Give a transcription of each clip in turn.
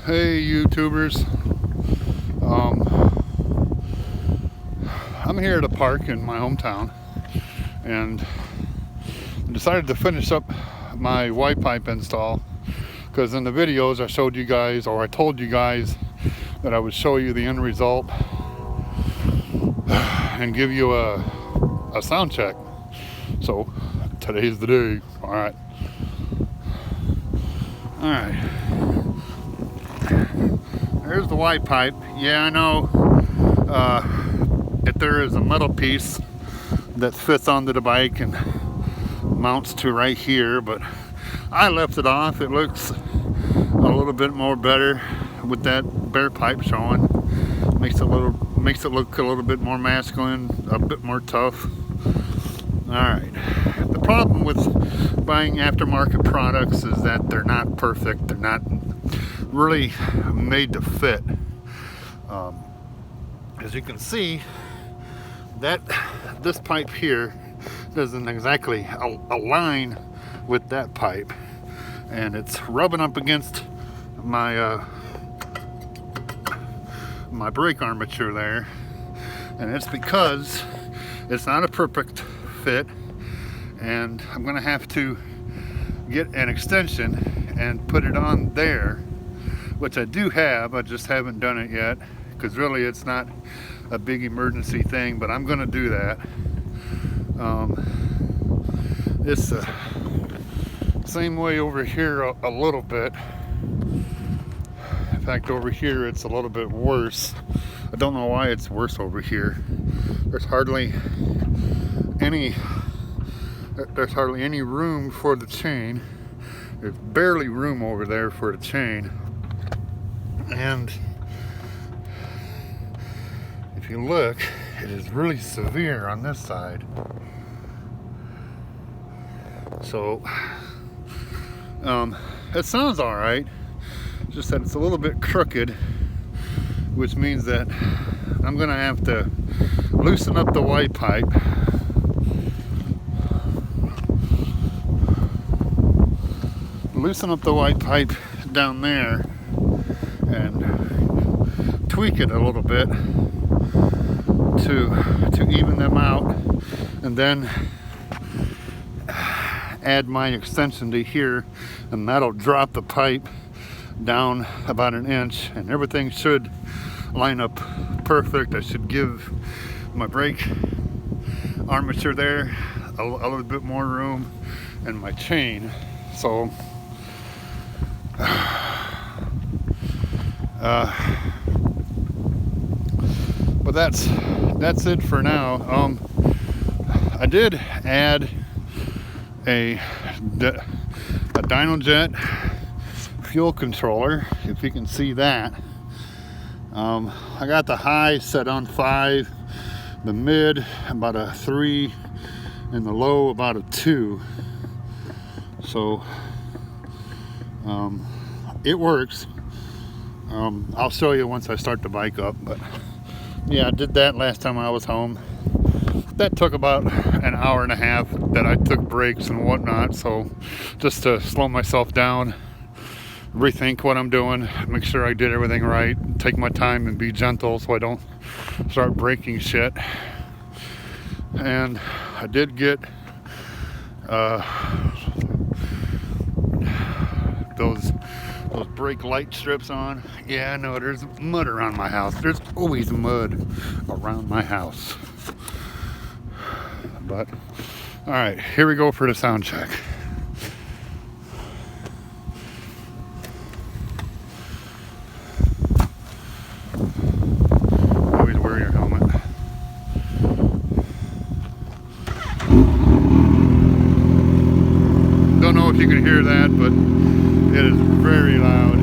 Hey YouTubers, I'm here at a park in my hometown and decided to finish up my Y pipe install because in the videos I showed you guys, or I told you guys that I would show you the end result and give you a sound check. So today's the day. Alright, there's the Y pipe. Yeah, I know if there is a metal piece that fits onto the bike and mounts to right here, but I left it off. It looks a little bit more better with that bare pipe showing. Makes it look a little bit more masculine, a bit more tough. Alright, the problem with buying aftermarket products is that they're not perfect. They're not really made to fit. As you can see, this pipe here doesn't exactly align with that pipe, and it's rubbing up against my my brake armature there, and it's because it's not a perfect fit, and I'm gonna have to get an extension and put it on there, which I do have. I just haven't done it yet because really it's not a big emergency thing, but I'm gonna do that. It's the same way over here a little bit. In fact, over here it's a little bit worse. I don't know why it's worse over here. There's hardly any room for the chain. There's barely room over there for the chain, and if you look, it is really severe on this side. So it sounds all right, just that it's a little bit crooked, which means that I'm gonna have to loosen up the Y pipe, down there and tweak it a little bit to even them out, and then add my extension to here, and that'll drop the pipe down about an inch, and everything should line up perfect. I should give my brake armature there a little bit more room, and my chain. So but that's it for now. I did add a DynoJet fuel controller, if you can see that. I got the high set on 5, the mid about a 3, and the low about a 2. So it works. I'll show you once I start the bike up, but yeah, I did that last time I was home. That took about an hour and a half that I took breaks and whatnot, so just to slow myself down, rethink what I'm doing, make sure I did everything right, take my time and be gentle so I don't start breaking shit. And I did get those brake light strips on. Yeah, I know there's mud around my house. There's always mud around my house. But all right, here we go for the sound check. Always wear your helmet. Don't know if you can hear that, but it is very loud.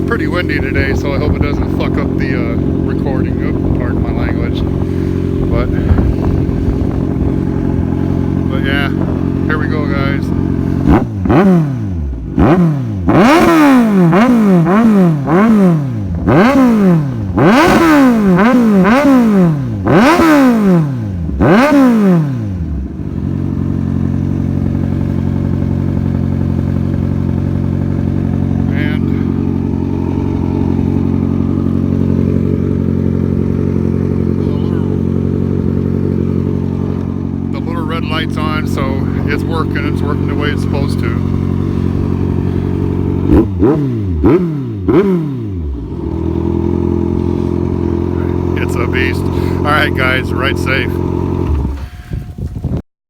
Pretty windy today, so I hope it doesn't fuck up the recording. Pardon my language. But yeah, here we go, guys. Lights on, so it's working the way it's supposed to. It's a beast. All right guys, ride safe.